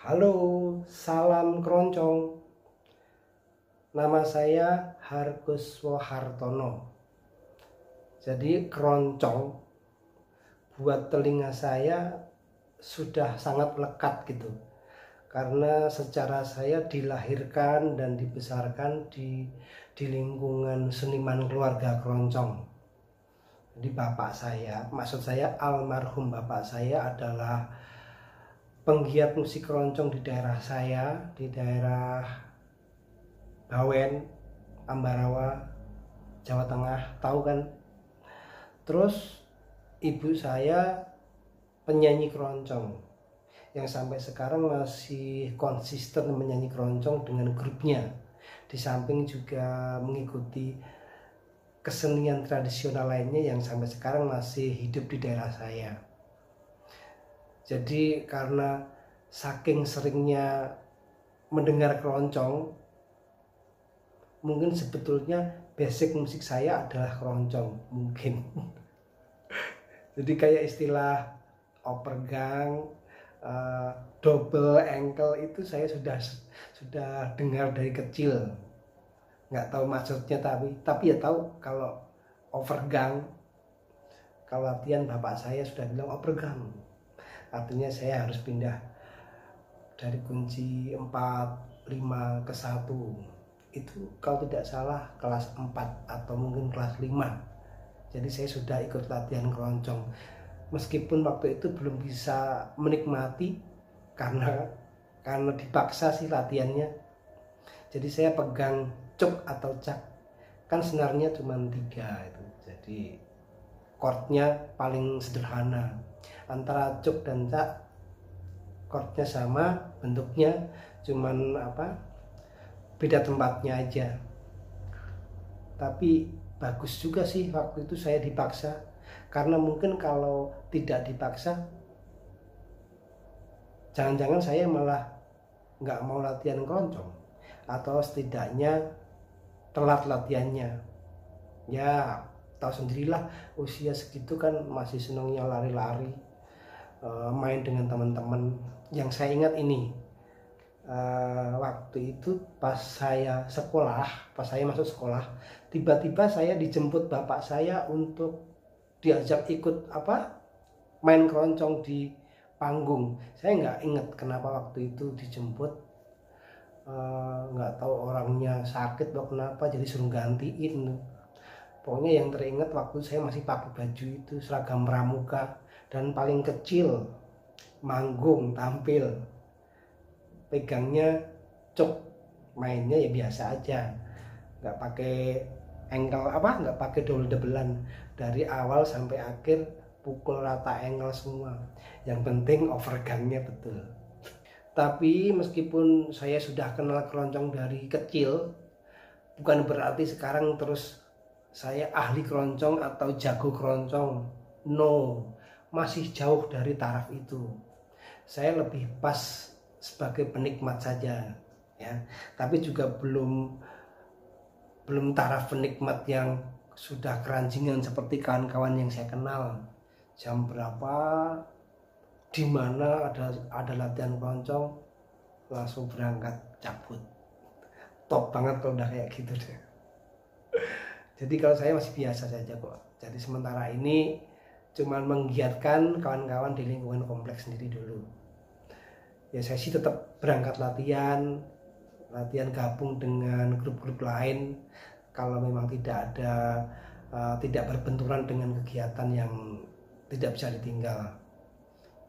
Halo, salam keroncong. Nama saya Harguswo Hartono. Jadi keroncong buat telinga saya sudah sangat lekat gitu. Karena secara saya dilahirkan dan dibesarkan di lingkungan seniman keluarga keroncong. Jadi maksud saya almarhum bapak saya adalah penggiat musik keroncong di daerah saya, di daerah Bawen, Ambarawa, Jawa Tengah, tahu kan? Terus ibu saya penyanyi keroncong yang sampai sekarang masih konsisten menyanyi keroncong dengan grupnya. Di samping juga mengikuti kesenian tradisional lainnya yang sampai sekarang masih hidup di daerah saya. Jadi karena saking seringnya mendengar keroncong, mungkin sebetulnya basic musik saya adalah keroncong mungkin. Jadi kayak istilah opergang, double ankle itu saya sudah dengar dari kecil. Nggak tahu maksudnya tapi ya tahu kalau overgang, kalau latihan bapak saya sudah bilang overgang, artinya saya harus pindah dari kunci 4, 5 ke 1. Itu kalau tidak salah kelas 4 atau mungkin kelas 5. Jadi saya sudah ikut latihan keroncong. Meskipun waktu itu belum bisa menikmati karena dipaksa sih latihannya. Jadi saya pegang cuk atau cak, kan senarnya cuma 3 itu. Jadi chordnya paling sederhana. Antara cuk dan cak chordnya sama, bentuknya cuman beda tempatnya aja. Tapi bagus juga sih waktu itu saya dipaksa, karena mungkin kalau tidak dipaksa jangan-jangan saya malah nggak mau latihan keroncong, atau setidaknya telat latihannya. Ya tahu sendirilah, usia segitu kan masih senangnya lari-lari, main dengan teman-teman. Yang saya ingat ini, waktu itu pas saya masuk sekolah, tiba-tiba saya dijemput bapak saya untuk diajak ikut main keroncong di panggung. Saya nggak ingat kenapa waktu itu dijemput, nggak tahu orangnya sakit atau kenapa jadi suruh gantiin. Pokoknya yang teringat waktu saya masih pakai baju itu seragam pramuka dan paling kecil, manggung tampil, pegangnya cuk, mainnya ya biasa aja, nggak pakai nggak pakai double-doublean, dari awal sampai akhir pukul rata engkel semua. Yang penting overgangnya betul. Tapi meskipun saya sudah kenal keroncong dari kecil, bukan berarti sekarang terus saya ahli keroncong atau jago keroncong. No, masih jauh dari taraf itu. Saya lebih pas sebagai penikmat saja, ya. Tapi juga belum taraf penikmat yang sudah keranjingan seperti kawan-kawan yang saya kenal. Jam berapa, di mana ada latihan keroncong, langsung berangkat cabut. Top banget kalau udah kayak gitu deh. Jadi kalau saya masih biasa saja kok. Jadi sementara ini cuman menggiatkan kawan-kawan di lingkungan kompleks sendiri dulu. Ya saya sih tetap berangkat latihan gabung dengan grup-grup lain kalau memang tidak berbenturan dengan kegiatan yang tidak bisa ditinggal.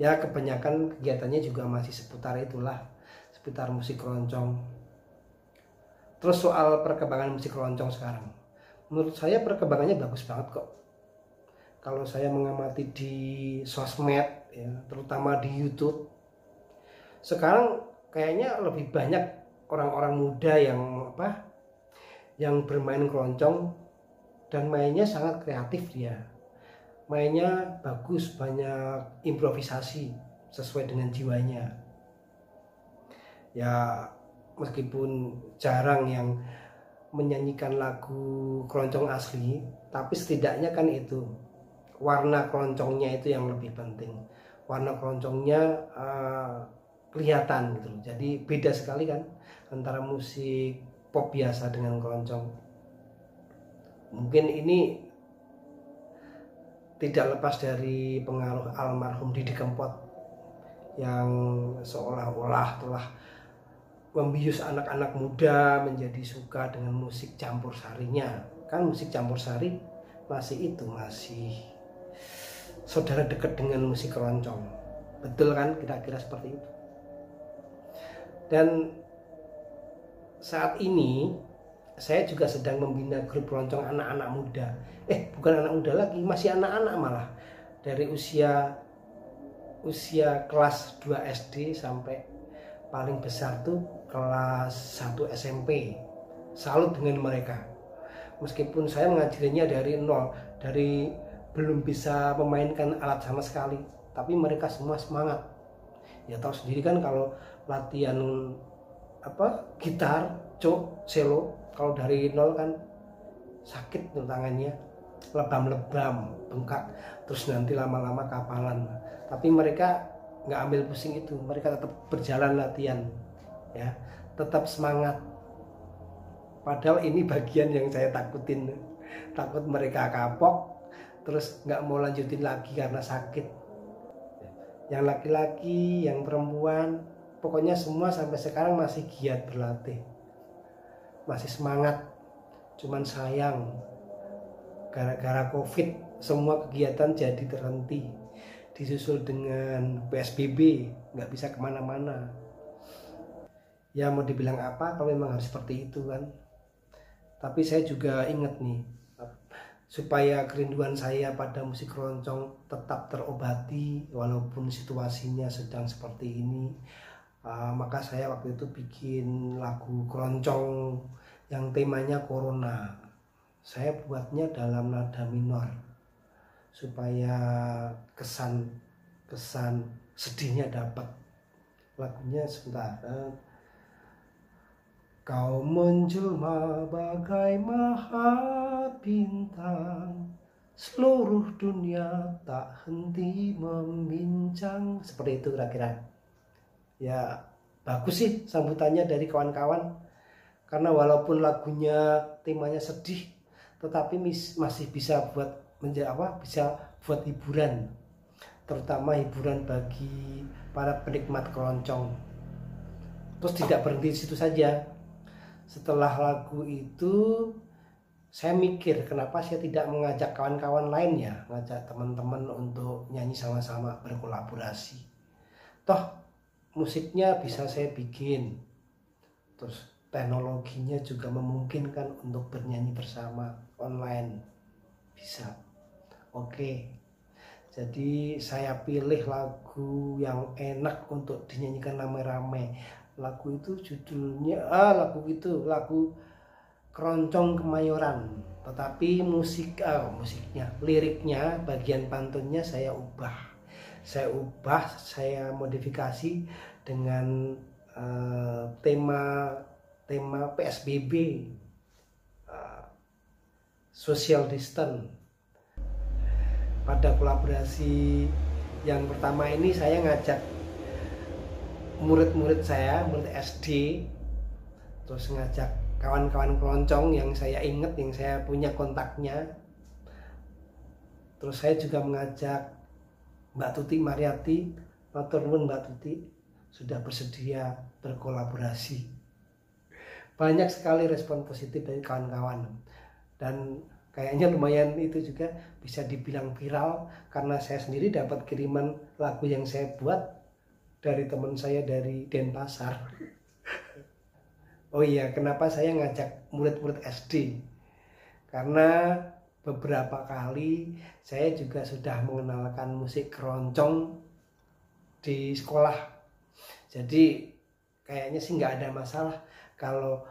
Ya kebanyakan kegiatannya juga masih seputar musik keroncong. Terus soal perkembangan musik keroncong sekarang, menurut saya perkembangannya bagus banget kok. Kalau saya mengamati di sosmed, ya, terutama di YouTube, sekarang kayaknya lebih banyak orang-orang muda yang bermain keroncong, dan mainnya sangat kreatif. Dia mainnya bagus, banyak improvisasi sesuai dengan jiwanya. Ya meskipun jarang yang menyanyikan lagu keroncong asli, tapi setidaknya kan itu warna keroncongnya itu yang lebih penting. Warna keroncongnya kelihatan gitu. Jadi beda sekali kan antara musik pop biasa dengan keroncong. Mungkin ini tidak lepas dari pengaruh almarhum Didi Kempot yang seolah-olah telah membius anak-anak muda menjadi suka dengan musik campur sarinya. Kan musik campur sari masih saudara dekat dengan musik keroncong. Betul kan, kira-kira seperti itu. Dan saat ini saya juga sedang membina grup keroncong anak-anak muda. Bukan anak muda lagi, masih anak-anak malah. Dari usia kelas 2 SD sampai paling besar tuh kelas 1 SMP. Salut dengan mereka. Meskipun saya mengajarinya dari nol, dari belum bisa memainkan alat sama sekali, tapi mereka semua semangat. Ya tahu sendiri kan kalau latihan gitar, cello, kalau dari nol kan sakit tuh tangannya, lebam-lebam, bengkak, terus nanti lama-lama kapalan. Tapi mereka nggak ambil pusing itu, mereka tetap berjalan latihan, ya, tetap semangat. Padahal ini bagian yang saya takutin, takut mereka kapok, terus nggak mau lanjutin lagi karena sakit. Yang laki-laki, yang perempuan, pokoknya semua sampai sekarang masih giat berlatih, masih semangat. Cuman sayang, gara-gara COVID semua kegiatan jadi terhenti, disusul dengan PSBB, nggak bisa kemana-mana. Ya mau dibilang apa kalau memang harus seperti itu kan. Tapi saya juga ingat nih, supaya kerinduan saya pada musik keroncong tetap terobati walaupun situasinya sedang seperti ini, maka saya waktu itu bikin lagu keroncong yang temanya Corona. Saya buatnya dalam nada minor supaya kesan sedihnya dapat. Lagunya sebentar. Kau menjelma bagai maha bintang, seluruh dunia tak henti membincang. Seperti itu kira-kira. Ya bagus sih sambutannya dari kawan-kawan, karena walaupun lagunya temanya sedih, tetapi masih bisa bisa buat hiburan, terutama hiburan bagi para penikmat keroncong. Terus tidak berhenti di situ saja. Setelah lagu itu saya mikir, kenapa saya tidak mengajak kawan-kawan lain ya, ngajak teman-teman untuk nyanyi sama-sama, berkolaborasi. Toh musiknya bisa saya bikin, terus teknologinya juga memungkinkan untuk bernyanyi bersama online, bisa. Oke, jadi saya pilih lagu yang enak untuk dinyanyikan rame-rame. Lagu itu judulnya lagu Keroncong Kemayoran, tetapi musiknya, liriknya, bagian pantunnya saya saya modifikasi dengan tema PSBB, social distance. Pada kolaborasi yang pertama ini saya ngajak murid SD, terus ngajak kawan-kawan keroncong yang saya ingat, yang saya punya kontaknya. Terus saya juga mengajak Mbak Tuti Mariati, matur nuwun Mbak Tuti sudah bersedia berkolaborasi. Banyak sekali respon positif dari kawan-kawan, dan kayaknya lumayan itu juga bisa dibilang viral, karena saya sendiri dapat kiriman lagu yang saya buat dari teman saya dari Denpasar. Oh iya, kenapa saya ngajak murid-murid SD? Karena beberapa kali saya juga sudah mengenalkan musik keroncong di sekolah. Jadi kayaknya sih nggak ada masalah kalau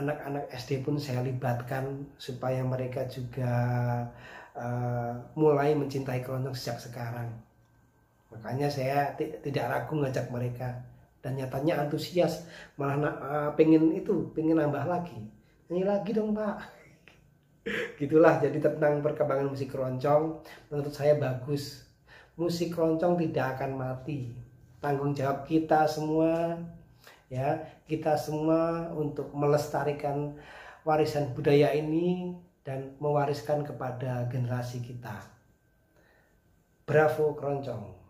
anak-anak SD pun saya libatkan, supaya mereka juga mulai mencintai keroncong sejak sekarang. Makanya saya tidak ragu ngajak mereka, dan nyatanya antusias, malah pengen nambah lagi, nyanyi lagi dong Pak. Gitulah. Jadi tentang perkembangan musik keroncong, menurut saya bagus. Musik keroncong tidak akan mati, tanggung jawab kita semua, ya, kita semua untuk melestarikan warisan budaya ini dan mewariskan kepada generasi kita. Bravo Keroncong.